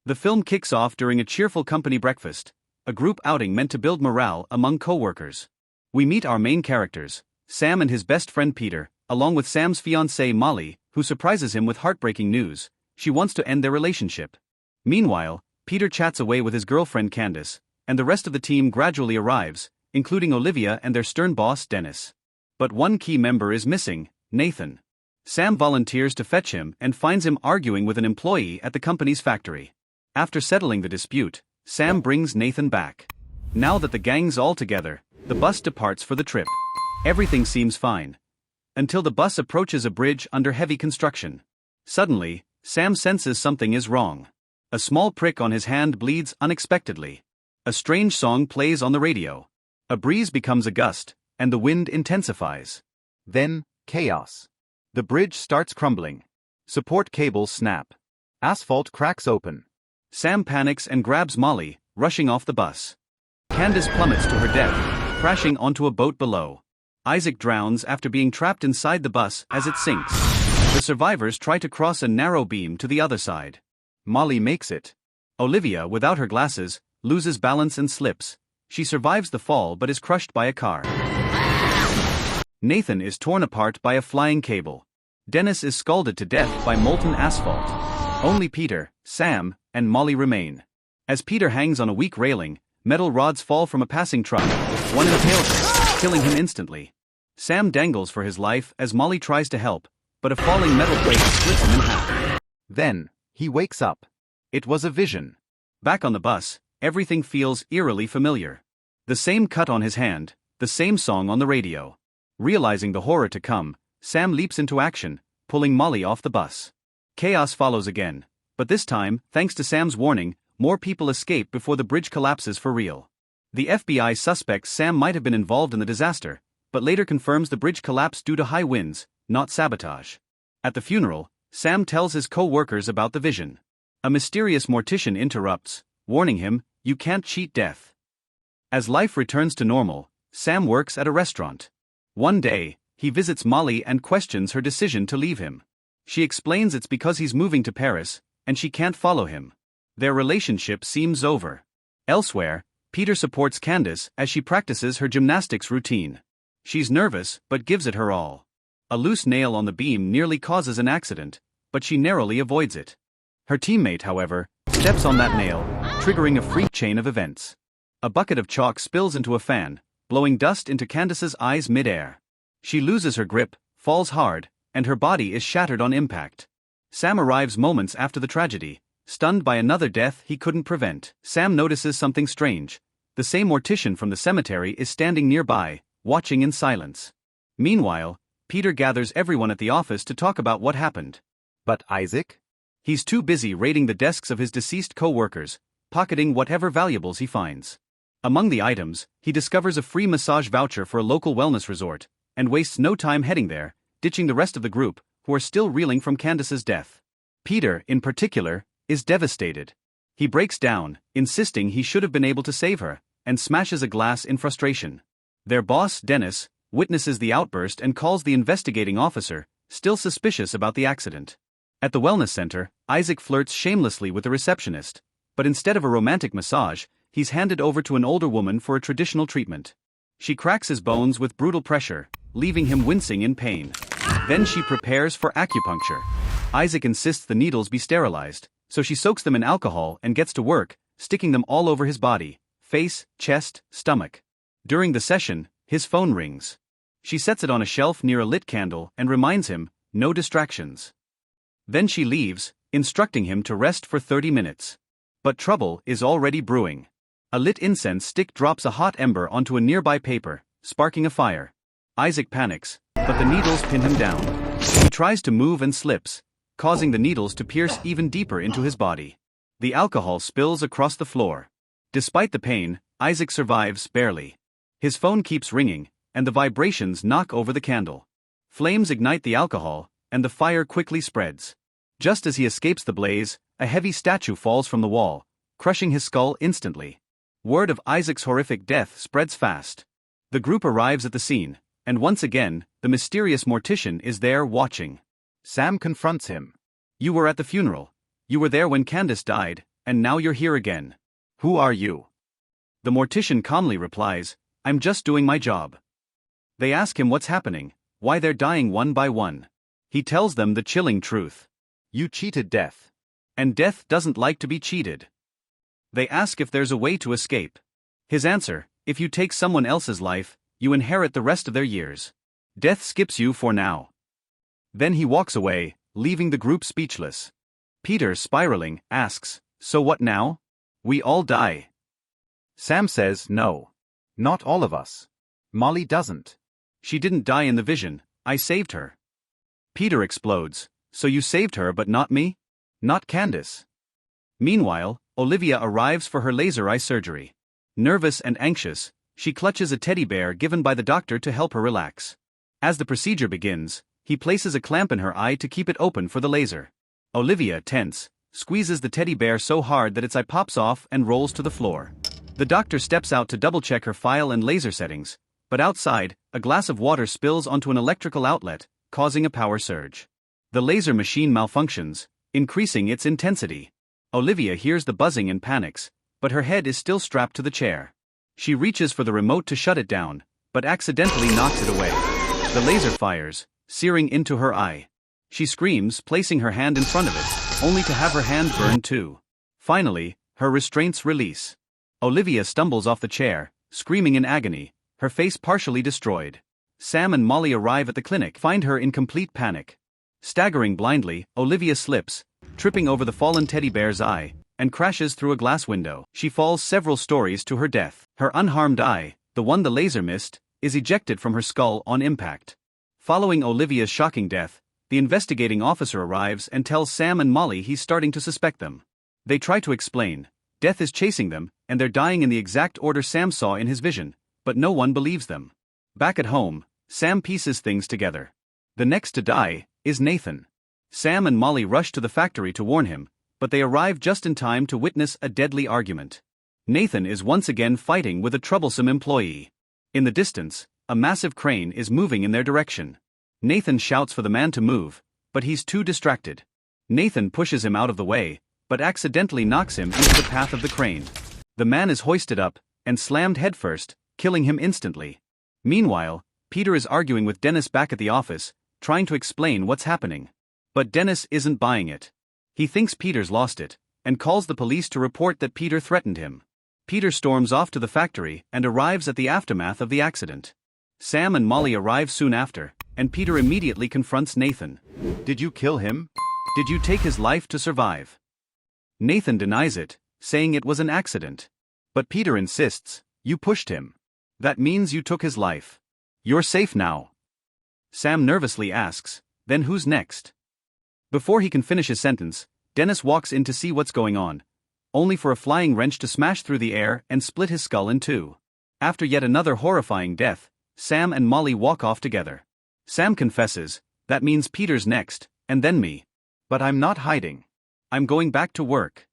The film kicks off during a cheerful company breakfast, a group outing meant to build morale among co-workers. We meet our main characters, Sam and his best friend Peter, along with Sam's fiancée Molly, who surprises him with heartbreaking news. She wants to end their relationship. Meanwhile, Peter chats away with his girlfriend Candace, and the rest of the team gradually arrives, including Olivia and their stern boss Dennis. But one key member is missing, Nathan. Sam volunteers to fetch him and finds him arguing with an employee at the company's factory. After settling the dispute, Sam brings Nathan back. Now that the gang's all together, the bus departs for the trip. Everything seems fine, until the bus approaches a bridge under heavy construction. Suddenly, Sam senses something is wrong. A small prick on his hand bleeds unexpectedly. A strange song plays on the radio. A breeze becomes a gust, and the wind intensifies. Then, chaos. The bridge starts crumbling. Support cables snap. Asphalt cracks open. Sam panics and grabs Molly, rushing off the bus. Candace plummets to her death, crashing onto a boat below. Isaac drowns after being trapped inside the bus as it sinks. The survivors try to cross a narrow beam to the other side. Molly makes it. Olivia, without her glasses, loses balance and slips. She survives the fall but is crushed by a car. Nathan is torn apart by a flying cable. Dennis is scalded to death by molten asphalt. Only Peter, Sam, and Molly remain. As Peter hangs on a weak railing, metal rods fall from a passing truck. One impales him, killing him instantly. Sam dangles for his life as Molly tries to help, but a falling metal plate splits him in half. Then, he wakes up. It was a vision. Back on the bus, everything feels eerily familiar. The same cut on his hand, the same song on the radio. Realizing the horror to come, Sam leaps into action, pulling Molly off the bus. Chaos follows again, but this time, thanks to Sam's warning, more people escape before the bridge collapses for real. The FBI suspects Sam might have been involved in the disaster, but later confirms the bridge collapsed due to high winds, not sabotage. At the funeral, Sam tells his co-workers about the vision. A mysterious mortician interrupts, warning him, "You can't cheat death." As life returns to normal, Sam works at a restaurant. One day, he visits Molly and questions her decision to leave him. She explains it's because he's moving to Paris, and she can't follow him. Their relationship seems over. Elsewhere, Peter supports Candace as she practices her gymnastics routine. She's nervous but gives it her all. A loose nail on the beam nearly causes an accident, but she narrowly avoids it. Her teammate, however, steps on that nail, triggering a freak chain of events. A bucket of chalk spills into a fan, blowing dust into Candace's eyes mid-air. She loses her grip, falls hard, and her body is shattered on impact. Sam arrives moments after the tragedy, stunned by another death he couldn't prevent. Sam notices something strange. The same mortician from the cemetery is standing nearby, watching in silence. Meanwhile, Peter gathers everyone at the office to talk about what happened. But Isaac? He's too busy raiding the desks of his deceased co-workers, pocketing whatever valuables he finds. Among the items, he discovers a free massage voucher for a local wellness resort, and wastes no time heading there, ditching the rest of the group, who are still reeling from Candace's death. Peter, in particular, is devastated. He breaks down, insisting he should have been able to save her, and smashes a glass in frustration. Their boss, Dennis, witnesses the outburst and calls the investigating officer, still suspicious about the accident. At the wellness center, Isaac flirts shamelessly with the receptionist, but instead of a romantic massage, he's handed over to an older woman for a traditional treatment. She cracks his bones with brutal pressure, leaving him wincing in pain. Then she prepares for acupuncture. Isaac insists the needles be sterilized, so she soaks them in alcohol and gets to work, sticking them all over his body, face, chest, stomach. During the session, his phone rings. She sets it on a shelf near a lit candle and reminds him, no distractions. Then she leaves, instructing him to rest for 30 minutes. But trouble is already brewing. A lit incense stick drops a hot ember onto a nearby paper, sparking a fire. Isaac panics, but the needles pin him down. He tries to move and slips, causing the needles to pierce even deeper into his body. The alcohol spills across the floor. Despite the pain, Isaac survives barely. His phone keeps ringing, and the vibrations knock over the candle. Flames ignite the alcohol, and the fire quickly spreads. Just as he escapes the blaze, a heavy statue falls from the wall, crushing his skull instantly. Word of Isaac's horrific death spreads fast. The group arrives at the scene, and once again, the mysterious mortician is there watching. Sam confronts him. "You were at the funeral. You were there when Candace died, and now you're here again. Who are you? The mortician calmly replies, I'm just doing my job. They ask him what's happening, why they're dying one by one. He tells them the chilling truth. You cheated death. And death doesn't like to be cheated. They ask if there's a way to escape. His answer, if you take someone else's life, you inherit the rest of their years. Death skips you for now. Then he walks away, leaving the group speechless. Peter, spiraling, asks, so what now? We all die. Sam says, no. Not all of us. Molly doesn't. She didn't die in the vision, I saved her. Peter explodes, so you saved her but not me? Not Candace. Meanwhile, Olivia arrives for her laser eye surgery. Nervous and anxious, she clutches a teddy bear given by the doctor to help her relax. As the procedure begins, he places a clamp in her eye to keep it open for the laser. Olivia, tense, squeezes the teddy bear so hard that its eye pops off and rolls to the floor. The doctor steps out to double-check her file and laser settings, but outside, a glass of water spills onto an electrical outlet, causing a power surge. The laser machine malfunctions, increasing its intensity. Olivia hears the buzzing and panics, but her head is still strapped to the chair. She reaches for the remote to shut it down, but accidentally knocks it away. The laser fires, searing into her eye. She screams, placing her hand in front of it, only to have her hand burn too. Finally, her restraints release. Olivia stumbles off the chair, screaming in agony, her face partially destroyed. Sam and Molly arrive at the clinic, find her in complete panic. Staggering blindly, Olivia slips, tripping over the fallen teddy bear's eye, and crashes through a glass window. She falls several stories to her death. Her unharmed eye, the one the laser missed, is ejected from her skull on impact. Following Olivia's shocking death, the investigating officer arrives and tells Sam and Molly he's starting to suspect them. They try to explain. Death is chasing them, and they're dying in the exact order Sam saw in his vision, but no one believes them. Back at home, Sam pieces things together. The next to die is Nathan. Sam and Molly rush to the factory to warn him, but they arrive just in time to witness a deadly argument. Nathan is once again fighting with a troublesome employee. In the distance, a massive crane is moving in their direction. Nathan shouts for the man to move, but he's too distracted. Nathan pushes him out of the way, but accidentally knocks him into the path of the crane. The man is hoisted up and slammed headfirst, killing him instantly. Meanwhile, Peter is arguing with Dennis back at the office, trying to explain what's happening. But Dennis isn't buying it. He thinks Peter's lost it, and calls the police to report that Peter threatened him. Peter storms off to the factory and arrives at the aftermath of the accident. Sam and Molly arrive soon after, and Peter immediately confronts Nathan. Did you kill him? Did you take his life to survive? Nathan denies it, saying it was an accident. But Peter insists, you pushed him. That means you took his life. You're safe now. Sam nervously asks, then who's next? Before he can finish his sentence, Dennis walks in to see what's going on, only for a flying wrench to smash through the air and split his skull in two. After yet another horrifying death, Sam and Molly walk off together. Sam confesses, that means Peter's next, and then me. But I'm not hiding. I'm going back to work.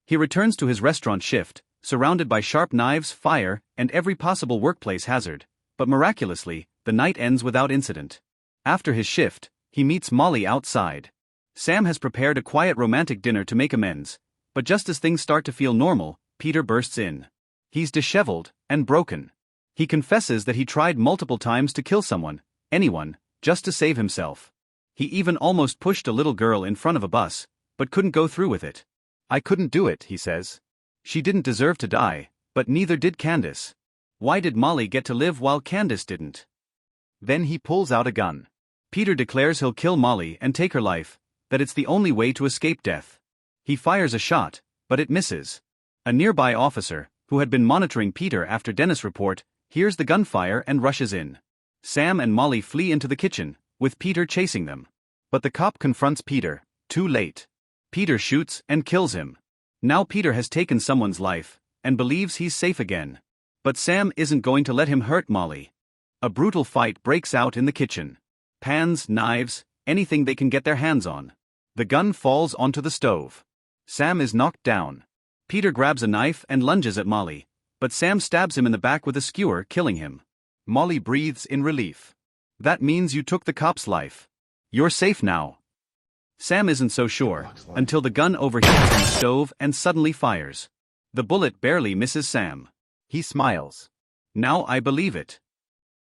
He returns to his restaurant shift, surrounded by sharp knives, fire, and every possible workplace hazard, but miraculously, the night ends without incident. After his shift, he meets Molly outside. Sam has prepared a quiet romantic dinner to make amends, but just as things start to feel normal, Peter bursts in. He's disheveled and broken. He confesses that he tried multiple times to kill someone, anyone, just to save himself. He even almost pushed a little girl in front of a bus, but couldn't go through with it. I couldn't do it, he says. She didn't deserve to die, but neither did Candace. Why did Molly get to live while Candace didn't? Then he pulls out a gun. Peter declares he'll kill Molly and take her life, that it's the only way to escape death. He fires a shot, but it misses. A nearby officer, who had been monitoring Peter after Dennis' report, hears the gunfire and rushes in. Sam and Molly flee into the kitchen, with Peter chasing them. But the cop confronts Peter, too late. Peter shoots and kills him. Now Peter has taken someone's life, and believes he's safe again. But Sam isn't going to let him hurt Molly. A brutal fight breaks out in the kitchen. Pans, knives, anything they can get their hands on. The gun falls onto the stove. Sam is knocked down. Peter grabs a knife and lunges at Molly, but Sam stabs him in the back with a skewer, killing him. Molly breathes in relief. That means you took the cop's life. You're safe now. Sam isn't so sure, until the gun overheats on the stove and suddenly fires. The bullet barely misses Sam. He smiles. Now I believe it.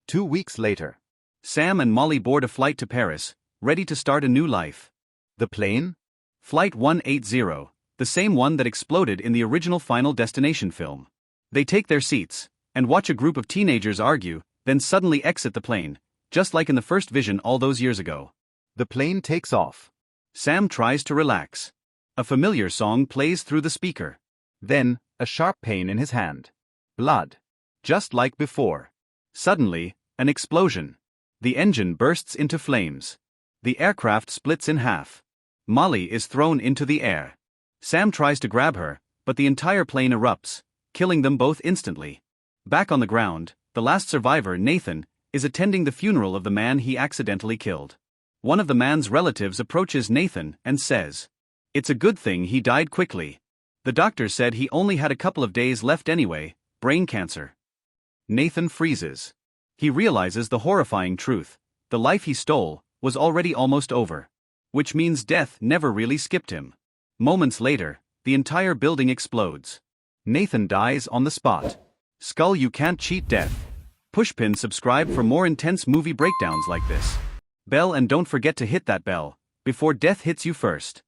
2 weeks later. Sam and Molly board a flight to Paris, ready to start a new life. The plane? Flight 180, the same one that exploded in the original Final Destination film. They take their seats, and watch a group of teenagers argue, then suddenly exit the plane, just like in the first vision all those years ago. The plane takes off. Sam tries to relax. A familiar song plays through the speaker. Then, a sharp pain in his hand. Blood. Just like before. Suddenly, an explosion. The engine bursts into flames. The aircraft splits in half. Molly is thrown into the air. Sam tries to grab her, but the entire plane erupts, killing them both instantly. Back on the ground, the last survivor, Nathan, is attending the funeral of the man he accidentally killed. One of the man's relatives approaches Nathan and says, "It's a good thing he died quickly. The doctor said he only had a couple of days left anyway, brain cancer." Nathan freezes. He realizes the horrifying truth: the life he stole was already almost over. Which means death never really skipped him. Moments later, the entire building explodes. Nathan dies on the spot. Skull, you can't cheat death. Pushpin subscribe for more intense movie breakdowns like this. Bell, and don't forget to hit that bell before death hits you first.